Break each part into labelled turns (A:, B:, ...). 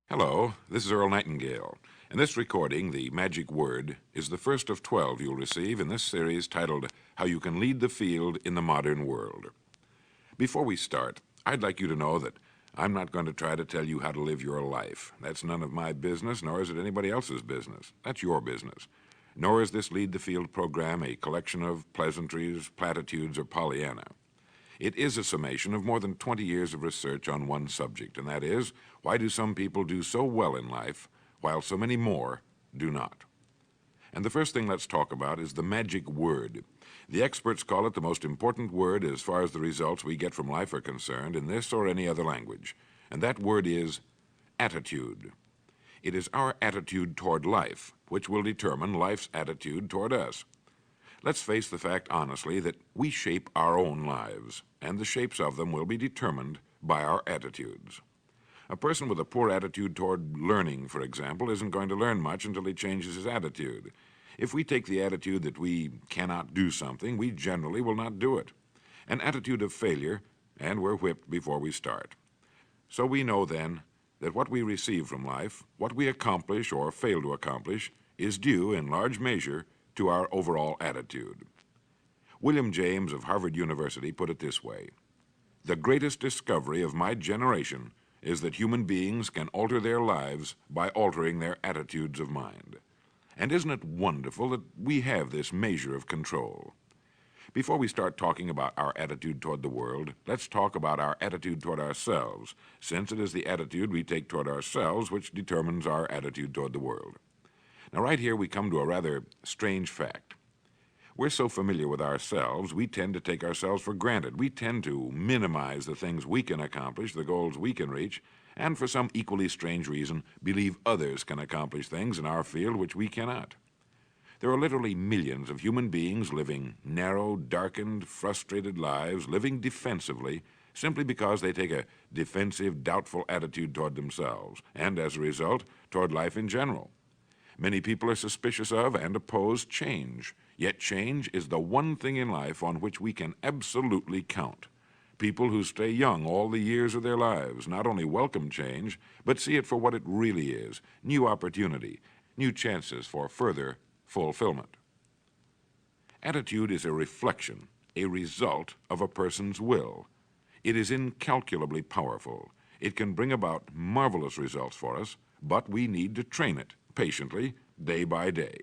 A: Hello, this is Earl Nightingale, and this recording, The Magic Word, is the first of 12 you'll receive in this series titled How You Can Lead the Field in the Modern World. Before we start, I'd like you to know that I'm not going to try to tell you how to live your life. That's none of my business, nor is it anybody else's business. That's your business. Nor is this Lead the Field program a collection of pleasantries, platitudes, or Pollyanna. It is a summation of more than 20 years of research on one subject, and that is, why do some people do so well in life, while so many more do not? And the first thing let's talk about is the magic word. The experts call it the most important word as far as the results we get from life are concerned in this or any other language, and that word is attitude. It is our attitude toward life which will determine life's attitude toward us. Let's face the fact honestly that we shape our own lives, and the shapes of them will be determined by our attitudes. A person with a poor attitude toward learning, for example, isn't going to learn much until he changes his attitude. If we take the attitude that we cannot do something, we generally will not do it. An attitude of failure, and we're whipped before we start. So we know then that what we receive from life, what we accomplish or fail to accomplish, is due in large measure to our overall attitude. William James of Harvard University put it this way: "The greatest discovery of my generation is that human beings can alter their lives by altering their attitudes of mind." And isn't it wonderful that we have this measure of control? Before we start talking about our attitude toward the world, let's talk about our attitude toward ourselves, since it is the attitude we take toward ourselves which determines our attitude toward the world. Now, right here we come to a rather strange fact. We're so familiar with ourselves, we tend to take ourselves for granted. We tend to minimize the things we can accomplish, the goals we can reach, and for some equally strange reason, believe others can accomplish things in our field which we cannot. There are literally millions of human beings living narrow, darkened, frustrated lives, living defensively, simply because they take a defensive, doubtful attitude toward themselves, and as a result, toward life in general. Many people are suspicious of and oppose change, yet change is the one thing in life on which we can absolutely count. People who stay young all the years of their lives not only welcome change, but see it for what it really is: new opportunity, new chances for further fulfillment. Attitude is a reflection, a result of a person's will. It is incalculably powerful. It can bring about marvelous results for us, but we need to train it patiently, day by day.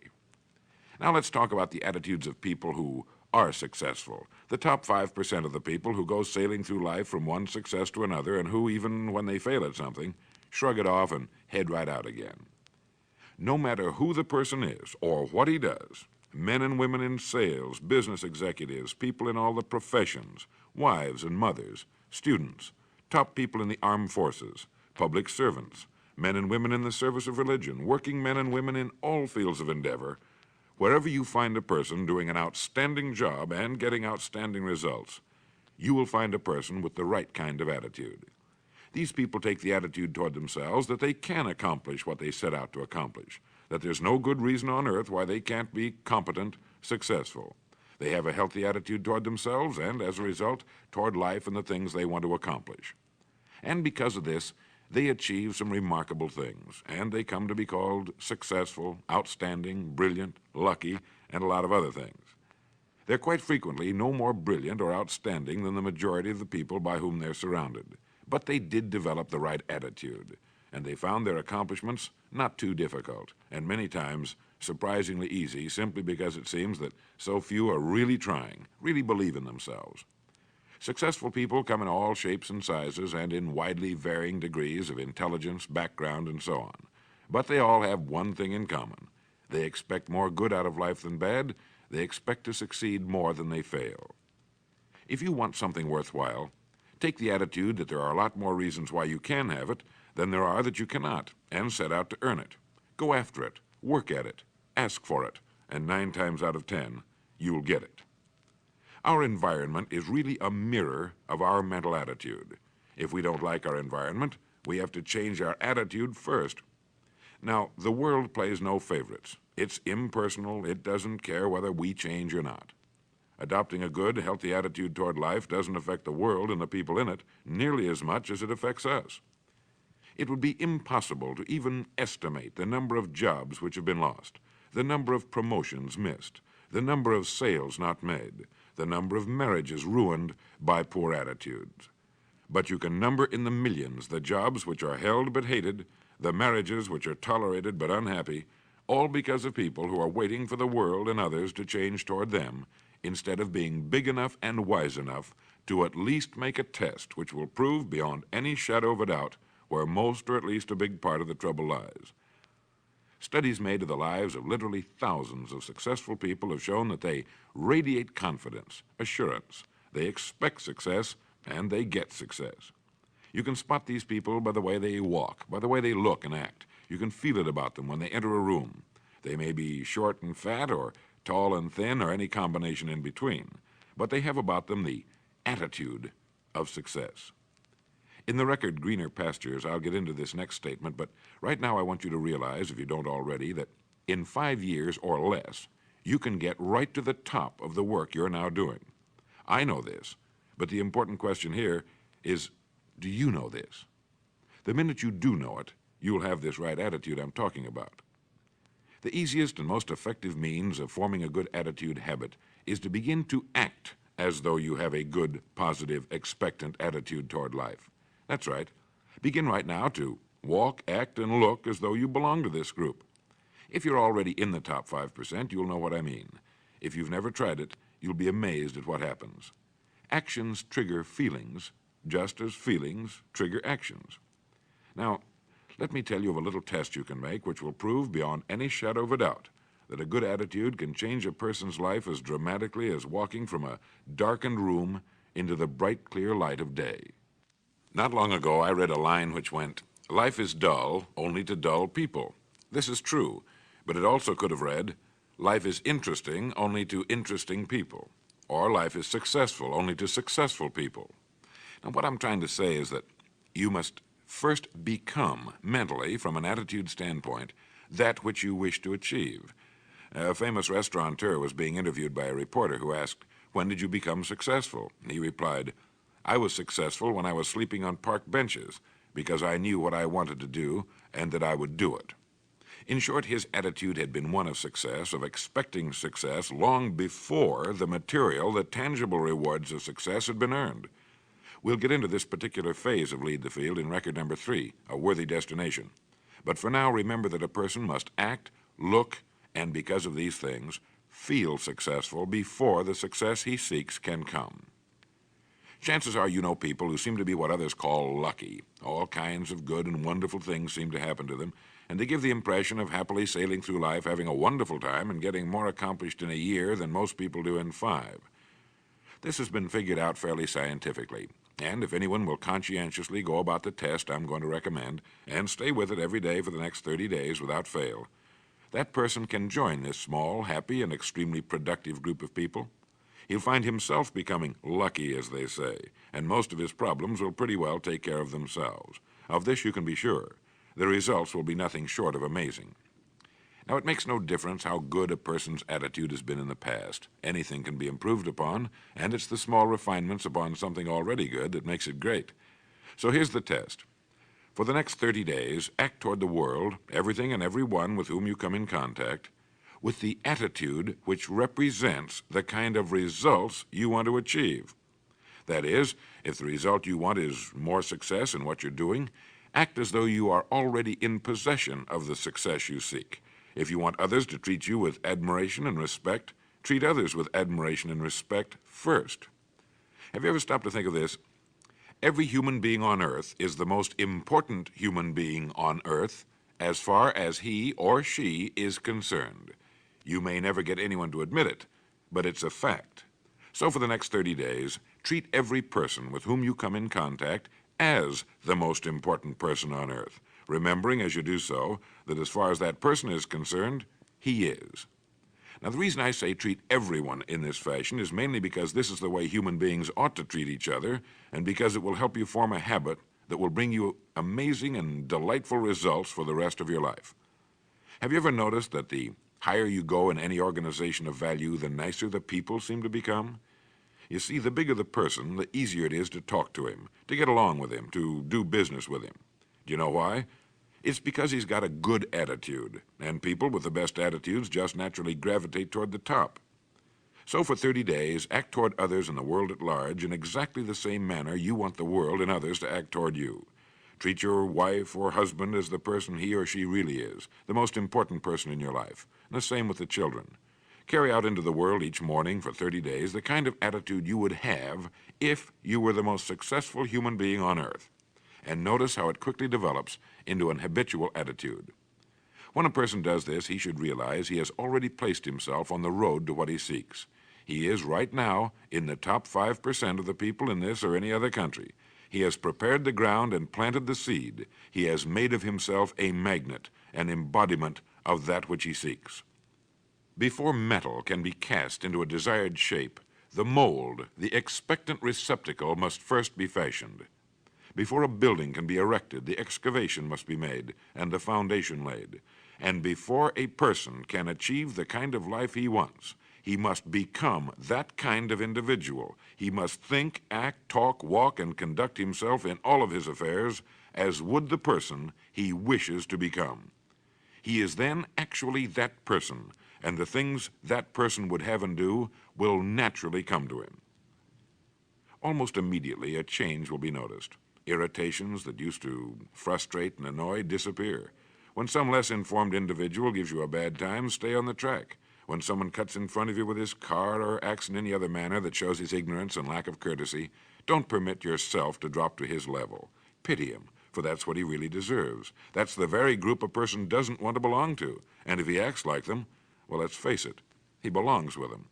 A: Now let's talk about the attitudes of people who are successful, the top 5% of the people who go sailing through life from one success to another and who, even when they fail at something, shrug it off and head right out again. No matter who the person is or what he does, men and women in sales, business executives, people in all the professions, wives and mothers, students, top people in the armed forces, public servants, men and women in the service of religion, working men and women in all fields of endeavor, wherever you find a person doing an outstanding job and getting outstanding results, you will find a person with the right kind of attitude. These people take the attitude toward themselves that they can accomplish what they set out to accomplish, that there's no good reason on earth why they can't be competent, successful. They have a healthy attitude toward themselves and, as a result, toward life and the things they want to accomplish. And because of this, they achieve some remarkable things, and they come to be called successful, outstanding, brilliant, lucky, and a lot of other things. They're quite frequently no more brilliant or outstanding than the majority of the people by whom they're surrounded. But they did develop the right attitude, and they found their accomplishments not too difficult, and many times surprisingly easy, simply because it seems that so few are really trying, really believe in themselves. Successful people come in all shapes and sizes and in widely varying degrees of intelligence, background, and so on. But they all have one thing in common. They expect more good out of life than bad. They expect to succeed more than they fail. If you want something worthwhile, take the attitude that there are a lot more reasons why you can have it than there are that you cannot, and set out to earn it. Go after it, work at it, ask for it, and 9 times out of 10, you'll get it. Our environment is really a mirror of our mental attitude. If we don't like our environment, we have to change our attitude first. Now, the world plays no favorites. It's impersonal. It doesn't care whether we change or not. Adopting a good, healthy attitude toward life doesn't affect the world and the people in it nearly as much as it affects us. It would be impossible to even estimate the number of jobs which have been lost, the number of promotions missed, the number of sales not made, the number of marriages ruined by poor attitudes. But you can number in the millions the jobs which are held but hated, the marriages which are tolerated but unhappy, all because of people who are waiting for the world and others to change toward them, instead of being big enough and wise enough to at least make a test which will prove beyond any shadow of a doubt where most or at least a big part of the trouble lies. Studies made of the lives of literally thousands of successful people have shown that they radiate confidence, assurance, they expect success, and they get success. You can spot these people by the way they walk, by the way they look and act. You can feel it about them when they enter a room. They may be short and fat, or tall and thin, or any combination in between, but they have about them the attitude of success. In the record Greener Pastures, I'll get into this next statement, but right now I want you to realize, if you don't already, that in 5 years or less, you can get right to the top of the work you're now doing. I know this, but the important question here is, do you know this? The minute you do know it, you'll have this right attitude I'm talking about. The easiest and most effective means of forming a good attitude habit is to begin to act as though you have a good, positive, expectant attitude toward life. That's right. Begin right now to walk, act, and look as though you belong to this group. If you're already in the top 5%, you'll know what I mean. If you've never tried it, you'll be amazed at what happens. Actions trigger feelings, just as feelings trigger actions. Now, let me tell you of a little test you can make which will prove beyond any shadow of a doubt that a good attitude can change a person's life as dramatically as walking from a darkened room into the bright, clear light of day. Not long ago, I read a line which went, "Life is dull only to dull people." This is true, but it also could have read, "Life is interesting only to interesting people," or "Life is successful only to successful people." Now, what I'm trying to say is that you must first become, mentally, from an attitude standpoint, that which you wish to achieve. A famous restaurateur was being interviewed by a reporter who asked, "When did you become successful?" He replied, "I was successful when I was sleeping on park benches, because I knew what I wanted to do and that I would do it." In short, his attitude had been one of success, of expecting success, long before the material, the tangible rewards of success had been earned. We'll get into this particular phase of Lead the Field in record number 3, A Worthy Destination. But for now, remember that a person must act, look, and because of these things, feel successful before the success he seeks can come. Chances are you know people who seem to be what others call lucky. All kinds of good and wonderful things seem to happen to them, and they give the impression of happily sailing through life, having a wonderful time, and getting more accomplished in a year than most people do in 5. This has been figured out fairly scientifically, and if anyone will conscientiously go about the test I'm going to recommend, and stay with it every day for the next 30 days without fail, that person can join this small, happy, and extremely productive group of people. He'll find himself becoming lucky, as they say, and most of his problems will pretty well take care of themselves. Of this you can be sure. The results will be nothing short of amazing. Now, it makes no difference how good a person's attitude has been in the past. Anything can be improved upon, and it's the small refinements upon something already good that makes it great. So here's the test. For the next 30 days, act toward the world, everything and everyone with whom you come in contact, with the attitude which represents the kind of results you want to achieve. That is, if the result you want is more success in what you're doing, act as though you are already in possession of the success you seek. If you want others to treat you with admiration and respect, treat others with admiration and respect first. Have you ever stopped to think of this? Every human being on earth is the most important human being on earth as far as he or she is concerned. You may never get anyone to admit it, but it's a fact. So for the next 30 days, treat every person with whom you come in contact as the most important person on earth, remembering as you do so that as far as that person is concerned, he is. Now, the reason I say treat everyone in this fashion is mainly because this is the way human beings ought to treat each other, and because it will help you form a habit that will bring you amazing and delightful results for the rest of your life. Have you ever noticed that the higher you go in any organization of value, the nicer the people seem to become? You see, the bigger the person, the easier it is to talk to him, to get along with him, to do business with him. Do you know why? It's because he's got a good attitude, and people with the best attitudes just naturally gravitate toward the top. So for 30 days, act toward others and the world at large in exactly the same manner you want the world and others to act toward you. Treat your wife or husband as the person he or she really is, the most important person in your life, and the same with the children. Carry out into the world each morning for 30 days the kind of attitude you would have if you were the most successful human being on earth. And notice how it quickly develops into an habitual attitude. When a person does this, he should realize he has already placed himself on the road to what he seeks. He is right now in the top 5% of the people in this or any other country. He has prepared the ground and planted the seed. He has made of himself a magnet, an embodiment of that which he seeks. Before metal can be cast into a desired shape, the mold, the expectant receptacle, must first be fashioned. Before a building can be erected, the excavation must be made and the foundation laid. And before a person can achieve the kind of life he wants, he must become that kind of individual. He must think, act, talk, walk, and conduct himself in all of his affairs as would the person he wishes to become. He is then actually that person, and the things that person would have and do will naturally come to him. Almost immediately, a change will be noticed. Irritations that used to frustrate and annoy disappear. When some less informed individual gives you a bad time, stay on the track. When someone cuts in front of you with his car or acts in any other manner that shows his ignorance and lack of courtesy, don't permit yourself to drop to his level. Pity him, for that's what he really deserves. That's the very group a person doesn't want to belong to. And if he acts like them, well, let's face it, he belongs with them.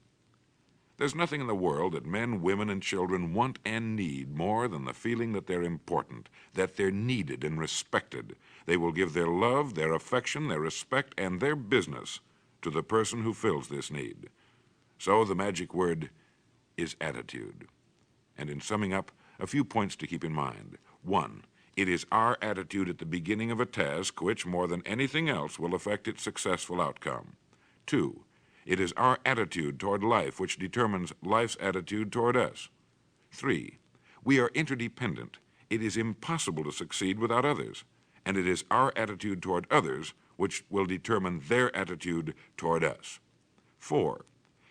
A: There's nothing in the world that men, women, and children want and need more than the feeling that they're important, that they're needed and respected. They will give their love, their affection, their respect, and their business to the person who fills this need. So the magic word is attitude. And in summing up, a few points to keep in mind. 1, it is our attitude at the beginning of a task which, more than anything else, will affect its successful outcome. 2, it is our attitude toward life which determines life's attitude toward us. 3, we are interdependent. It is impossible to succeed without others, and it is our attitude toward others which will determine their attitude toward us. 4,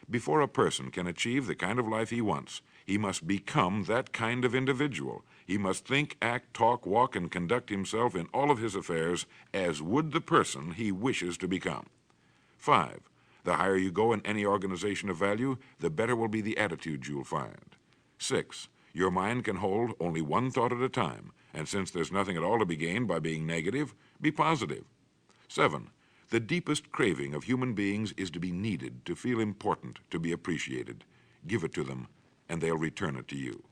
A: before a person can achieve the kind of life he wants, he must become that kind of individual. He must think, act, talk, walk, and conduct himself in all of his affairs as would the person he wishes to become. 5, the higher you go in any organization of value, the better will be the attitude you'll find. 6, your mind can hold only one thought at a time, and since there's nothing at all to be gained by being negative, be positive. 7, the deepest craving of human beings is to be needed, to feel important, to be appreciated. Give it to them, and they'll return it to you.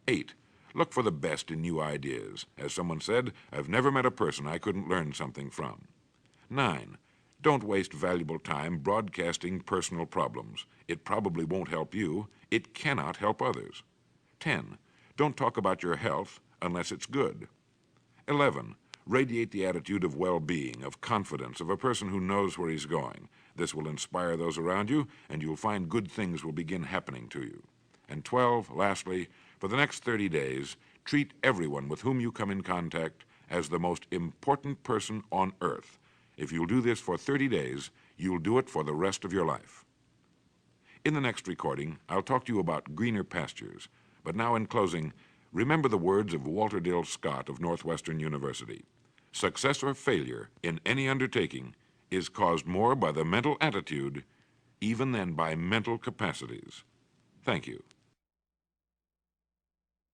A: 8, look for the best in new ideas. As someone said, I've never met a person I couldn't learn something from. 9, don't waste valuable time broadcasting personal problems. It probably won't help you. It cannot help others. 10, don't talk about your health unless it's good. 11, radiate the attitude of well-being, of confidence, of a person who knows where he's going. This will inspire those around you, and you'll find good things will begin happening to you. And 12, lastly, for the next 30 days, treat everyone with whom you come in contact as the most important person on earth. If you'll do this for 30 days, you'll do it for the rest of your life. In the next recording, I'll talk to you about greener pastures. But now in closing, remember the words of Walter Dill Scott of Northwestern University. Success or failure in any undertaking is caused more by the mental attitude even than by mental capacities. Thank you.